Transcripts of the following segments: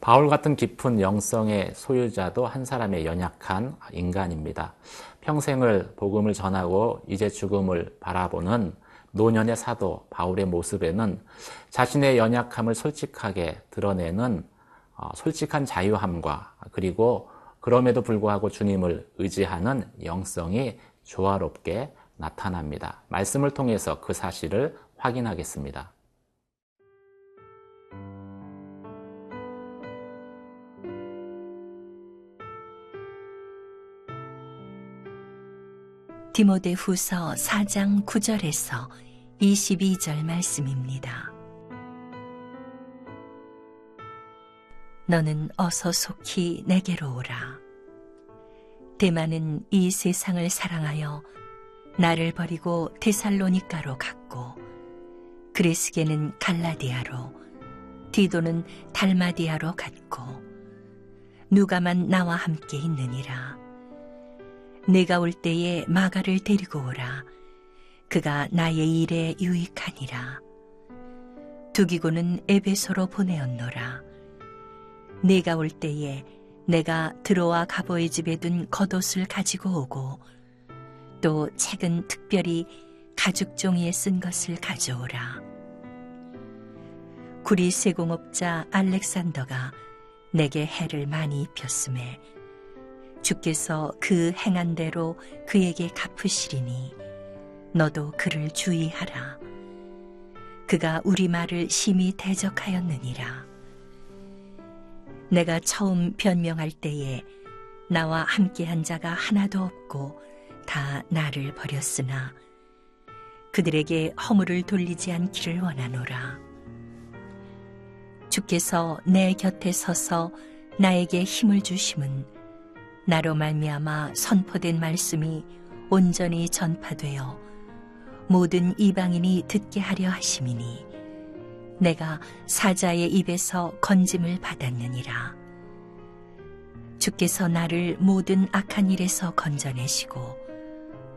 바울 같은 깊은 영성의 소유자도 한 사람의 연약한 인간입니다. 평생을 복음을 전하고 이제 죽음을 바라보는 노년의 사도 바울의 모습에는 자신의 연약함을 솔직하게 드러내는 솔직한 자유함과 그리고 그럼에도 불구하고 주님을 의지하는 영성이 조화롭게 나타납니다. 말씀을 통해서 그 사실을 확인하겠습니다. 디모데후서 4장 9절에서 22절 말씀입니다. 너는 어서 속히 내게로 오라. 데마는 이 세상을 사랑하여 나를 버리고 데살로니가로 갔고, 그레스게는 갈라디아로, 디도는 달마디아로 갔고, 누가만 나와 함께 있느니라. 내가 올 때에 마가를 데리고 오라. 그가 나의 일에 유익하니라. 두기고는 에베소로 보내었노라. 내가 올 때에 내가 드로아 가보의 집에 둔 겉옷을 가지고 오고, 또 책은 특별히 가죽 종이에 쓴 것을 가져오라. 구리 세공업자 알렉산더가 내게 해를 많이 입혔음에 주께서 그 행한 대로 그에게 갚으시리니 너도 그를 주의하라. 그가 우리 말을 심히 대적하였느니라. 내가 처음 변명할 때에 나와 함께한 자가 하나도 없고 다 나를 버렸으나 그들에게 허물을 돌리지 않기를 원하노라. 주께서 내 곁에 서서 나에게 힘을 주심은 나로 말미암아 선포된 말씀이 온전히 전파되어 모든 이방인이 듣게 하려 하심이니 내가 사자의 입에서 건짐을 받았느니라. 주께서 나를 모든 악한 일에서 건져내시고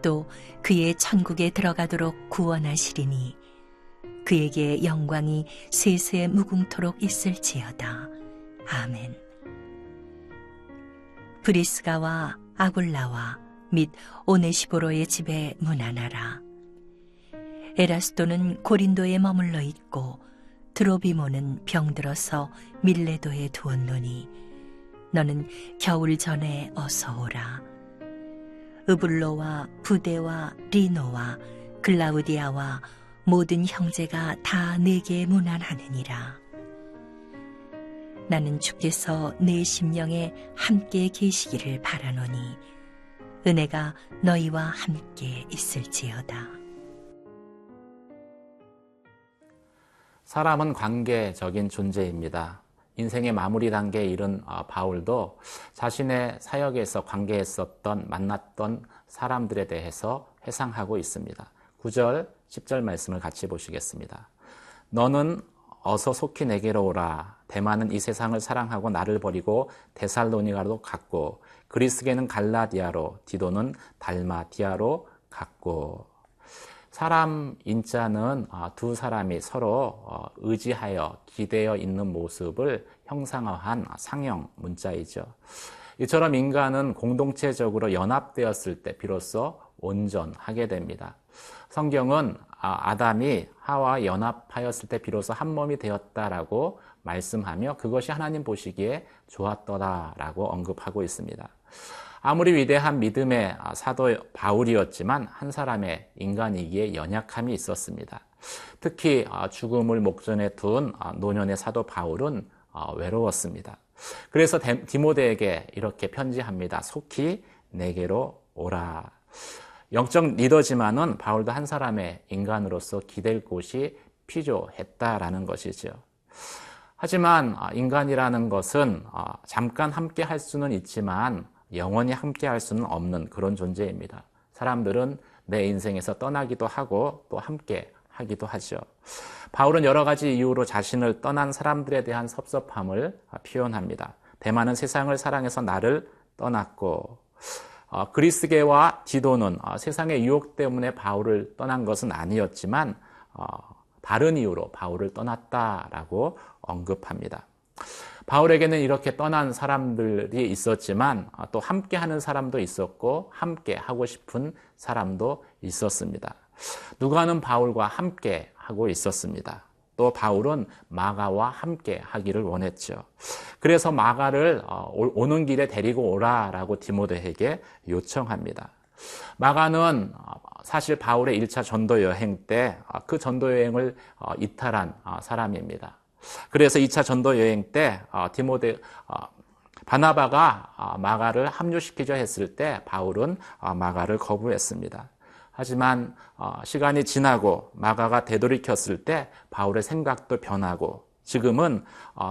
또 그의 천국에 들어가도록 구원하시리니 그에게 영광이 세세 무궁토록 있을지어다. 아멘. 브리스가와 아굴라와 및 오네시보로의 집에 문안하라. 에라스도는 고린도에 머물러 있고 드로비모는 병들어서 밀레도에 두었노니 너는 겨울 전에 어서 오라. 으블로와 부데와 리노와 글라우디아와 모든 형제가 다 내게 문안하느니라. 나는 주께서 내 심령에 함께 계시기를 바라노니 은혜가 너희와 함께 있을지어다. 사람은 관계적인 존재입니다. 인생의 마무리 단계에 이른 바울도 자신의 사역에서 관계했었던 만났던 사람들에 대해서 회상하고 있습니다. 9절, 10절 말씀을 같이 보시겠습니다. 너는 어서 속히 내게로 오라. 데마는 이 세상을 사랑하고 나를 버리고 데살로니가로 갔고, 그리스게는 갈라디아로, 디도는 달마디아로 갔고. 사람 인자는 두 사람이 서로 의지하여 기대어 있는 모습을 형상화한 상형 문자이죠. 이처럼 인간은 공동체적으로 연합되었을 때 비로소 온전하게 됩니다. 성경은 아담이 하와와 연합하였을 때 비로소 한 몸이 되었다라고 말씀하며 그것이 하나님 보시기에 좋았더라라고 언급하고 있습니다. 아무리 위대한 믿음의 사도 바울이었지만 한 사람의 인간이기에 연약함이 있었습니다. 특히 죽음을 목전에 둔 노년의 사도 바울은 외로웠습니다. 그래서 디모데에게 이렇게 편지합니다. 속히 내게로 오라. 영적 리더지만은 바울도 한 사람의 인간으로서 기댈 곳이 필요했다라는 것이죠. 하지만 인간이라는 것은 잠깐 함께 할 수는 있지만 영원히 함께 할 수는 없는 그런 존재입니다. 사람들은 내 인생에서 떠나기도 하고 또 함께 하기도 하죠. 바울은 여러 가지 이유로 자신을 떠난 사람들에 대한 섭섭함을 표현합니다. 데마는 세상을 사랑해서 나를 떠났고, 그리스게와 디도는 세상의 유혹 때문에 바울을 떠난 것은 아니었지만 다른 이유로 바울을 떠났다라고 언급합니다. 바울에게는 이렇게 떠난 사람들이 있었지만 또 함께 하는 사람도 있었고 함께 하고 싶은 사람도 있었습니다. 누가는 바울과 함께 하고 있었습니다. 또 바울은 마가와 함께 하기를 원했죠. 그래서 마가를 오는 길에 데리고 오라라고 디모데에게 요청합니다. 마가는 사실 바울의 1차 전도 여행 때 그 전도 여행을 이탈한 사람입니다. 그래서 2차 전도 여행 때 바나바가 마가를 합류시키려 했을 때 바울은 마가를 거부했습니다. 하지만 시간이 지나고 마가가 되돌이켰을 때 바울의 생각도 변하고 지금은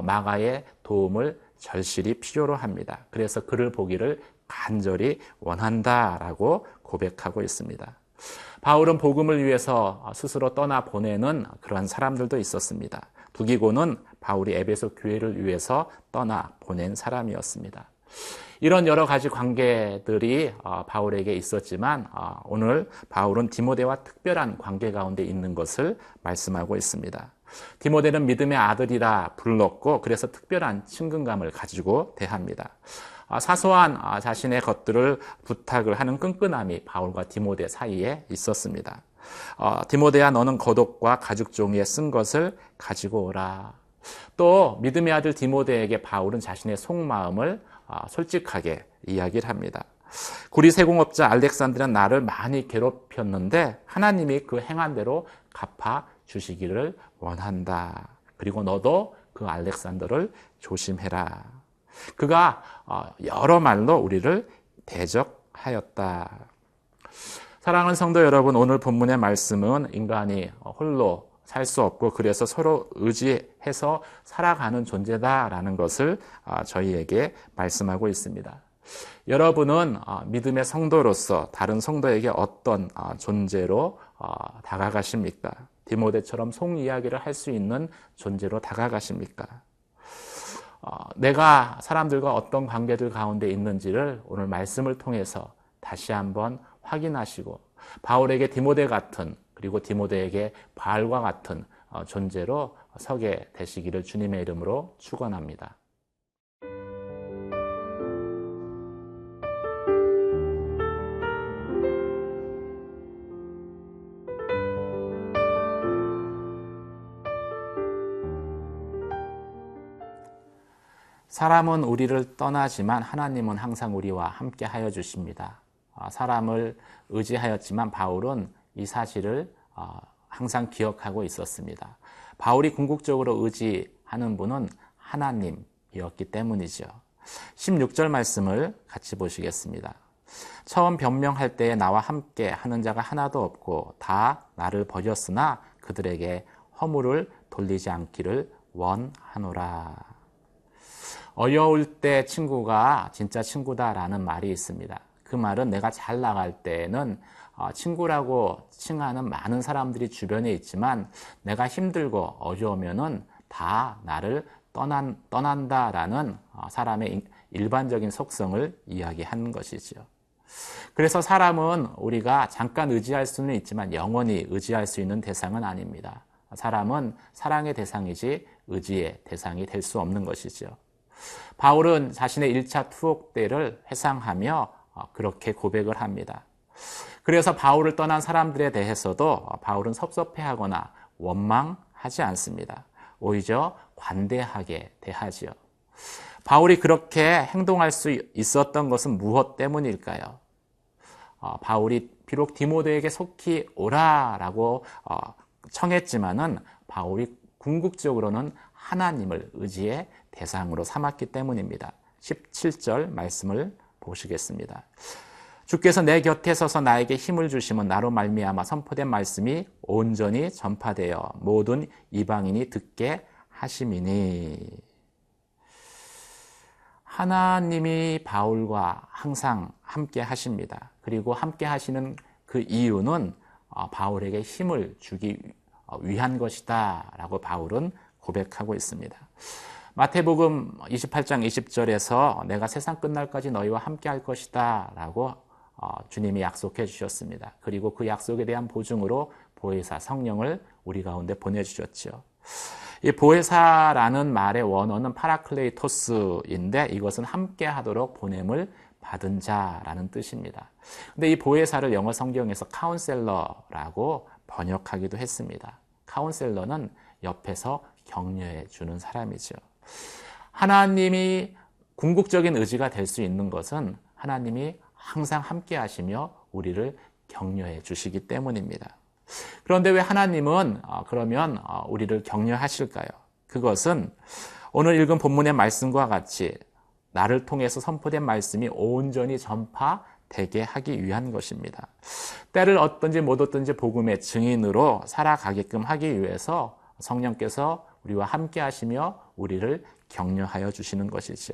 마가의 도움을 절실히 필요로 합니다. 그래서 그를 보기를 간절히 원한다라고 고백하고 있습니다. 바울은 복음을 위해서 스스로 떠나 보내는 그러한 사람들도 있었습니다. 두기고는 바울이 에베소 교회를 위해서 떠나 보낸 사람이었습니다. 이런 여러 가지 관계들이 바울에게 있었지만 오늘 바울은 디모데와 특별한 관계 가운데 있는 것을 말씀하고 있습니다. 디모데는 믿음의 아들이라 불렀고 그래서 특별한 친근감을 가지고 대합니다. 사소한 자신의 것들을 부탁을 하는 끈끈함이 바울과 디모데 사이에 있었습니다. 디모데야 너는 거독과 가죽 종이에 쓴 것을 가지고 오라. 또 믿음의 아들 디모데에게 바울은 자신의 속마음을 솔직하게 이야기를 합니다. 구리 세공업자 알렉산드는 나를 많이 괴롭혔는데 하나님이 그 행한 대로 갚아 주시기를 원한다. 그리고 너도 그 알렉산더를 조심해라. 그가 여러 말로 우리를 대적하였다. 사랑하는 성도 여러분, 오늘 본문의 말씀은 인간이 홀로 살 수 없고 그래서 서로 의지해서 살아가는 존재다라는 것을 저희에게 말씀하고 있습니다. 여러분은 믿음의 성도로서 다른 성도에게 어떤 존재로 다가가십니까? 디모데처럼 속 이야기를 할 수 있는 존재로 다가가십니까? 내가 사람들과 어떤 관계들 가운데 있는지를 오늘 말씀을 통해서 다시 한번 확인하시고 바울에게 디모데 같은 그리고 디모데에게 바울과 같은 존재로 서게 되시기를 주님의 이름으로 축원합니다. 사람은 우리를 떠나지만 하나님은 항상 우리와 함께 하여 주십니다. 사람을 의지하였지만 바울은 이 사실을 항상 기억하고 있었습니다. 바울이 궁극적으로 의지하는 분은 하나님이었기 때문이죠. 16절 말씀을 같이 보시겠습니다. 처음 변명할 때에 나와 함께 하는 자가 하나도 없고 다 나를 버렸으나 그들에게 허물을 돌리지 않기를 원하노라. 어려울 때 친구가 진짜 친구다라는 말이 있습니다. 그 말은 내가 잘 나갈 때에는 친구라고 칭하는 많은 사람들이 주변에 있지만 내가 힘들고 어려우면은 다 나를 떠난다라는 사람의 일반적인 속성을 이야기하는 것이죠. 그래서 사람은 우리가 잠깐 의지할 수는 있지만 영원히 의지할 수 있는 대상은 아닙니다. 사람은 사랑의 대상이지 의지의 대상이 될 수 없는 것이죠. 바울은 자신의 1차 투옥 때를 회상하며 그렇게 고백을 합니다. 그래서 바울을 떠난 사람들에 대해서도 바울은 섭섭해하거나 원망하지 않습니다. 오히려 관대하게 대하지요. 바울이 그렇게 행동할 수 있었던 것은 무엇 때문일까요? 바울이 비록 디모데에게 속히 오라라고 청했지만은 바울이 궁극적으로는 하나님을 의지의 대상으로 삼았기 때문입니다. 17절 말씀을 보시겠습니다. 주께서 내 곁에 서서 나에게 힘을 주심은 나로 말미암아 선포된 말씀이 온전히 전파되어 모든 이방인이 듣게 하심이니. 하나님이 바울과 항상 함께 하십니다. 그리고 함께 하시는 그 이유는 바울에게 힘을 주기 위한 것이다 라고 바울은 고백하고 있습니다. 마태복음 28장 20절에서 내가 세상 끝날까지 너희와 함께 할 것이다 라고 주님이 약속해 주셨습니다. 그리고 그 약속에 대한 보증으로 보혜사 성령을 우리 가운데 보내주셨죠. 이 보혜사라는 말의 원어는 파라클레이토스인데 이것은 함께 하도록 보냄을 받은 자라는 뜻입니다. 근데 이 보혜사를 영어 성경에서 카운셀러라고 번역하기도 했습니다. 카운셀러는 옆에서 격려해 주는 사람이죠. 하나님이 궁극적인 의지가 될 수 있는 것은 하나님이 항상 함께 하시며 우리를 격려해 주시기 때문입니다. 그런데 왜 하나님은 그러면 우리를 격려하실까요? 그것은 오늘 읽은 본문의 말씀과 같이 나를 통해서 선포된 말씀이 온전히 전파되게 하기 위한 것입니다. 때를 얻든지 못 얻든지 복음의 증인으로 살아가게끔 하기 위해서 성령께서 우리와 함께 하시며 우리를 격려하여 주시는 것이죠.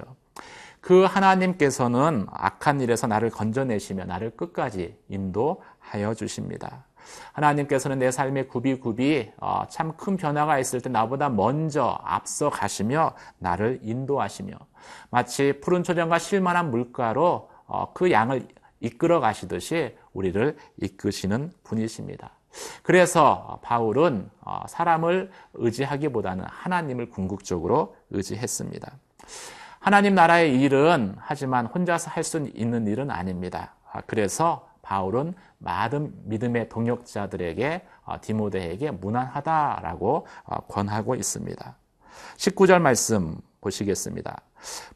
그 하나님께서는 악한 일에서 나를 건져내시며 나를 끝까지 인도하여 주십니다. 하나님께서는 내 삶의 굽이굽이 참 큰 변화가 있을 때 나보다 먼저 앞서 가시며 나를 인도하시며 마치 푸른 초장과 쉴만한 물가로 그 양을 이끌어 가시듯이 우리를 이끄시는 분이십니다. 그래서 바울은 사람을 의지하기보다는 하나님을 궁극적으로 의지했습니다. 하나님 나라의 일은 하지만 혼자서 할 수 있는 일은 아닙니다. 그래서 바울은 많은 믿음의 동역자들에게 디모데에게 무난하다라고 권하고 있습니다. 19절 말씀 보시겠습니다.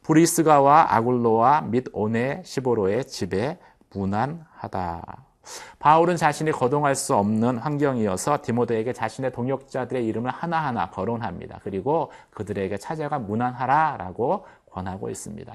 브리스가와 아굴로와 및 오네시보로의 집에 무난하다. 바울은 자신이 거동할 수 없는 환경이어서 디모데에게 자신의 동역자들의 이름을 하나하나 거론합니다. 그리고 그들에게 찾아가 무난하라라고 권하고 있습니다.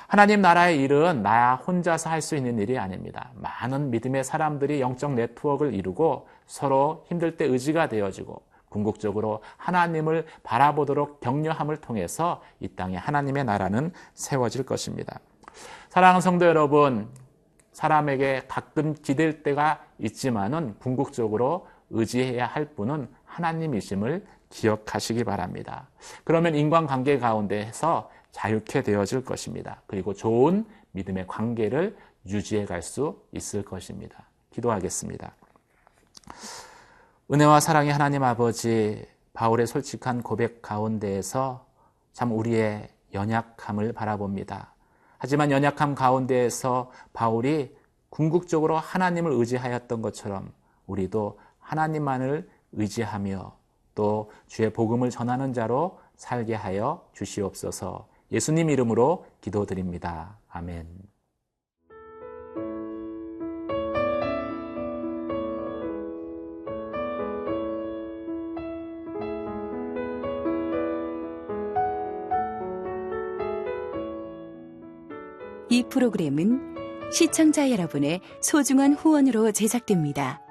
하나님 나라의 일은 나 혼자서 할 수 있는 일이 아닙니다. 많은 믿음의 사람들이 영적 네트워크를 이루고 서로 힘들 때 의지가 되어지고 궁극적으로 하나님을 바라보도록 격려함을 통해서 이 땅에 하나님의 나라는 세워질 것입니다. 사랑하는 성도 여러분, 사람에게 가끔 기댈 때가 있지만은 궁극적으로 의지해야 할 분은 하나님이심을 기억하시기 바랍니다. 그러면 인간관계 가운데에서 자유케 되어질 것입니다. 그리고 좋은 믿음의 관계를 유지해 갈 수 있을 것입니다. 기도하겠습니다. 은혜와 사랑의 하나님 아버지, 바울의 솔직한 고백 가운데에서 참 우리의 연약함을 바라봅니다. 하지만 연약함 가운데에서 바울이 궁극적으로 하나님을 의지하였던 것처럼 우리도 하나님만을 의지하며 또 주의 복음을 전하는 자로 살게 하여 주시옵소서. 예수님 이름으로 기도드립니다. 아멘. 이 프로그램은 시청자 여러분의 소중한 후원으로 제작됩니다.